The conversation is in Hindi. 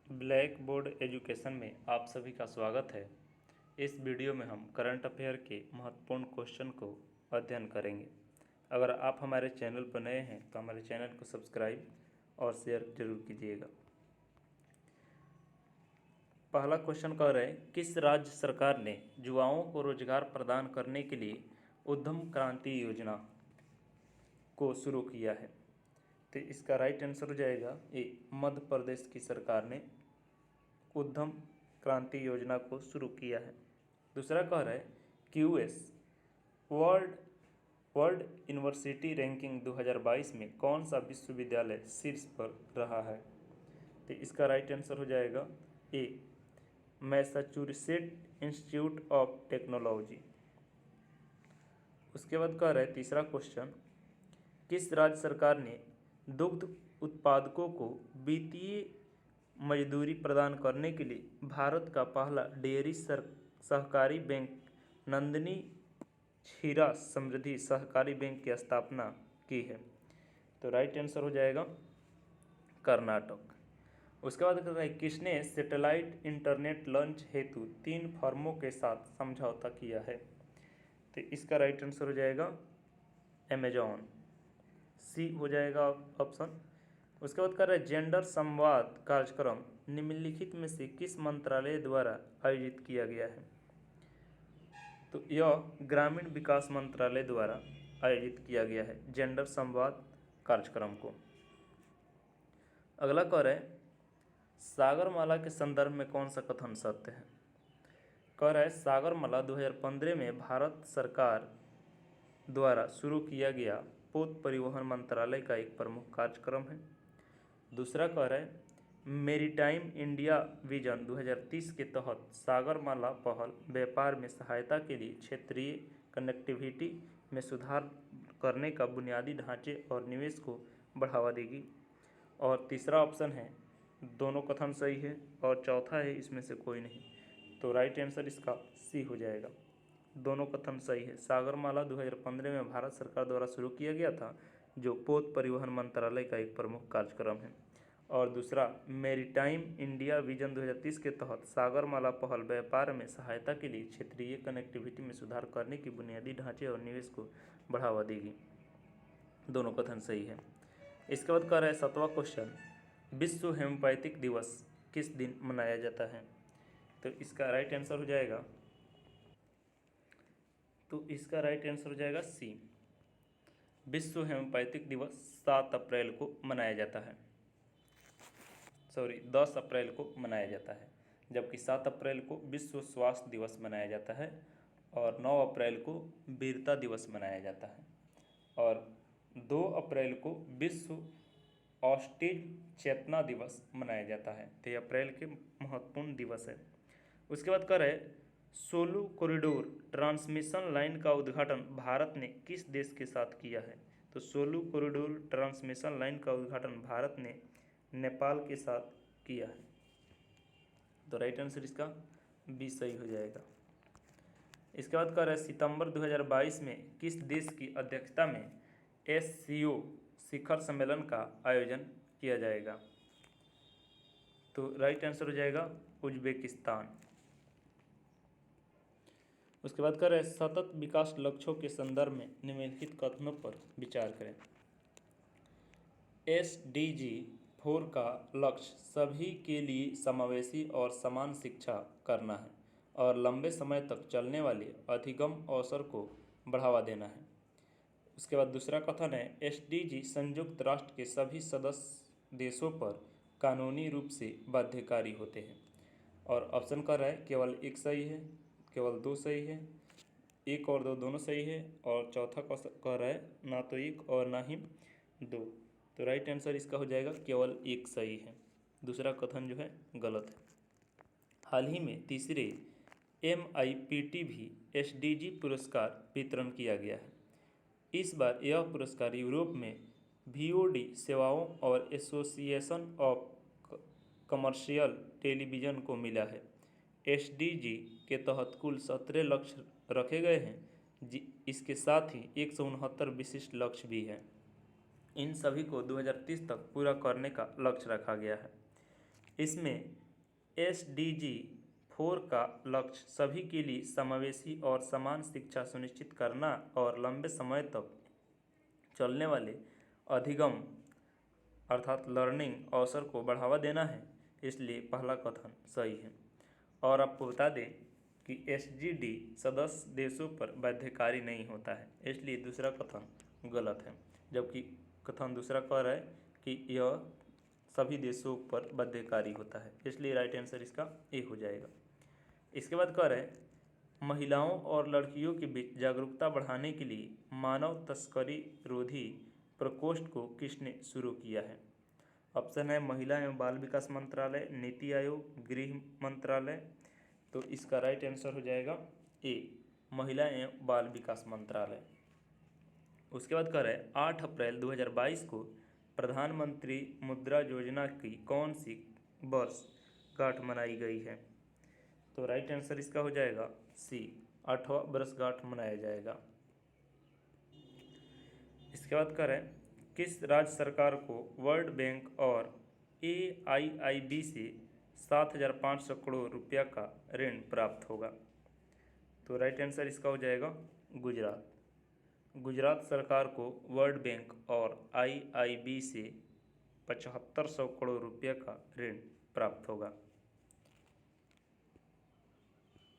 ब्लैक बोर्ड एजुकेशन में आप सभी का स्वागत है। इस वीडियो में हम करंट अफेयर के महत्वपूर्ण क्वेश्चन को अध्ययन करेंगे। अगर आप हमारे चैनल पर नए हैं तो हमारे चैनल को सब्सक्राइब और शेयर जरूर कीजिएगा। पहला क्वेश्चन कह रहे हैं, किस राज्य सरकार ने युवाओं को रोजगार प्रदान करने के लिए उद्यम क्रांति योजना को शुरू किया है? तो इसका राइट आंसर हो जाएगा ए, मध्य प्रदेश की सरकार ने उद्यम क्रांति योजना को शुरू किया है। दूसरा कह रहा है, QS world world university ranking 2022 में कौन सा विश्वविद्यालय शीर्ष पर रहा है? तो इसका राइट आंसर हो जाएगा ए, मैसाचुसेट्स इंस्टीट्यूट ऑफ टेक्नोलॉजी। उसके बाद कह रहा है तीसरा क्वेश्चन, किस राज्य सरकार ने दुग्ध उत्पादकों को वित्तीय मजदूरी प्रदान करने के लिए भारत का पहला डेयरी सहकारी बैंक नंदिनी क्षीरा समृद्धि सहकारी बैंक की स्थापना की है? तो राइट आंसर हो जाएगा कर्नाटक। उसके बाद कहता है, किसने सैटेलाइट इंटरनेट लॉन्च हेतु 3 फर्मों के साथ समझौता किया है? तो इसका राइट आंसर हो जाएगा अमेजॉन, सी हो जाएगा ऑप्शन। उसके बाद कर रहे जेंडर संवाद कार्यक्रम निम्नलिखित में से किस मंत्रालय द्वारा आयोजित किया गया है? तो यह ग्रामीण विकास मंत्रालय द्वारा आयोजित किया गया है जेंडर संवाद कार्यक्रम को। अगला कह रहे हैं, सागरमाला के संदर्भ में कौन सा कथन सत्य है? कह रहा है, सागरमाला 2015 में भारत सरकार द्वारा शुरू किया गया पोत परिवहन मंत्रालय का एक प्रमुख कार्यक्रम है। दूसरा कह रहा है, मेरीटाइम इंडिया विजन 2030 के तहत सागरमाला पहल व्यापार में सहायता के लिए क्षेत्रीय कनेक्टिविटी में सुधार करने का बुनियादी ढांचे और निवेश को बढ़ावा देगी। और तीसरा ऑप्शन है, दोनों कथन सही है, और चौथा है इसमें से कोई नहीं। तो राइट आंसर इसका सी हो जाएगा, दोनों कथन सही है। सागरमाला 2015 में भारत सरकार द्वारा शुरू किया गया था, जो पोत परिवहन मंत्रालय का एक प्रमुख कार्यक्रम है। और दूसरा, मेरीटाइम इंडिया विजन 2030 के तहत सागरमाला पहल व्यापार में सहायता के लिए क्षेत्रीय कनेक्टिविटी में सुधार करने की बुनियादी ढांचे और निवेश को बढ़ावा देगी। दोनों कथन सही है। इसके बाद कह रहा है 7वां क्वेश्चन, विश्व हेम्योपैथिक दिवस किस दिन मनाया जाता है? तो इसका राइट आंसर हो जाएगा सी, विश्व हेम्योपैथिक दिवस 7 अप्रैल को मनाया जाता है। 10 अप्रैल को मनाया जाता है, जबकि 7 अप्रैल को विश्व स्वास्थ्य दिवस मनाया जाता है और 9 अप्रैल को वीरता दिवस मनाया जाता है और 2 अप्रैल को विश्व ऑस्टिज चेतना दिवस मनाया जाता है। तो ये अप्रैल के महत्वपूर्ण दिवस है। उसके बाद कर रहे, सोलू कॉरिडोर ट्रांसमिशन लाइन का उद्घाटन भारत ने किस देश के साथ किया है? तो सोलू कॉरिडोर ट्रांसमिशन लाइन का उद्घाटन भारत ने नेपाल के साथ किया है। तो राइट आंसर इसका बी सही हो जाएगा। इसके बाद कह रहे, सितंबर 2022 में किस देश की अध्यक्षता में SCO शिखर सम्मेलन का आयोजन किया जाएगा? तो राइट आंसर हो जाएगा उज्बेकिस्तान। उसके बाद कर रहे, सतत विकास लक्ष्यों के संदर्भ में निम्नलिखित कथनों पर विचार करें। SDG 4 का लक्ष्य सभी के लिए समावेशी और समान शिक्षा करना है और लंबे समय तक चलने वाले अधिगम अवसर को बढ़ावा देना है। उसके बाद दूसरा कथन है, SDG संयुक्त राष्ट्र के सभी सदस्य देशों पर कानूनी रूप से बाध्यकारी होते हैं। और ऑप्शन कर रहा है केवल एक सही है, केवल 2 सही है, 1 और 2 दोनों सही है, और चौथा कह रहा है ना तो 1 और ना ही 2। तो राइट आंसर इसका हो जाएगा केवल 1 सही है, दूसरा कथन जो है गलत है। हाल ही में तीसरे MIPT भी SDG पुरस्कार वितरण किया गया है। इस बार यह पुरस्कार यूरोप में VOD सेवाओं और एसोसिएशन ऑफ कमर्शियल टेलीविज़न को मिला है। SDG के तहत कुल 17 लक्ष्य रखे गए हैं, इसके साथ ही 169 विशिष्ट लक्ष्य भी हैं। इन सभी को 2030 तक पूरा करने का लक्ष्य रखा गया है। इसमें SDG 4 का लक्ष्य सभी के लिए समावेशी और समान शिक्षा सुनिश्चित करना और लंबे समय तक चलने वाले अधिगम अर्थात लर्निंग अवसर को बढ़ावा देना है, इसलिए पहला कथन सही है। और आपको बता दें कि SDG सदस्य देशों पर बाध्यकारी नहीं होता है, इसलिए दूसरा कथन गलत है। जबकि कथन दूसरा कह रहा है कि यह सभी देशों पर बाध्यकारी होता है, इसलिए राइट आंसर इसका ए हो जाएगा। इसके बाद कह रहे हैं महिलाओं और लड़कियों के बीच जागरूकता बढ़ाने के लिए मानव तस्करी रोधी प्रकोष्ठ को किसने शुरू किया है? ऑप्शन है महिला एवं बाल विकास मंत्रालय, नीति आयोग, गृह मंत्रालय। तो इसका राइट आंसर हो जाएगा ए, महिला एवं बाल विकास मंत्रालय। उसके बाद कह रहे हैं 8 अप्रैल 2022 को प्रधानमंत्री मुद्रा योजना की कौन सी वर्षगांठ मनाई गई है? तो राइट आंसर इसका हो जाएगा सी, 8वां वर्षगांठ मनाया जाएगा। इसके बाद कह रहे हैं किस राज्य सरकार को वर्ल्ड बैंक और AIIB से 7,500 करोड़ रुपया का ऋण प्राप्त होगा? तो राइट आंसर इसका हो जाएगा गुजरात। गुजरात सरकार को वर्ल्ड बैंक और AIIB से 7,500 करोड़ रुपया का ऋण प्राप्त होगा।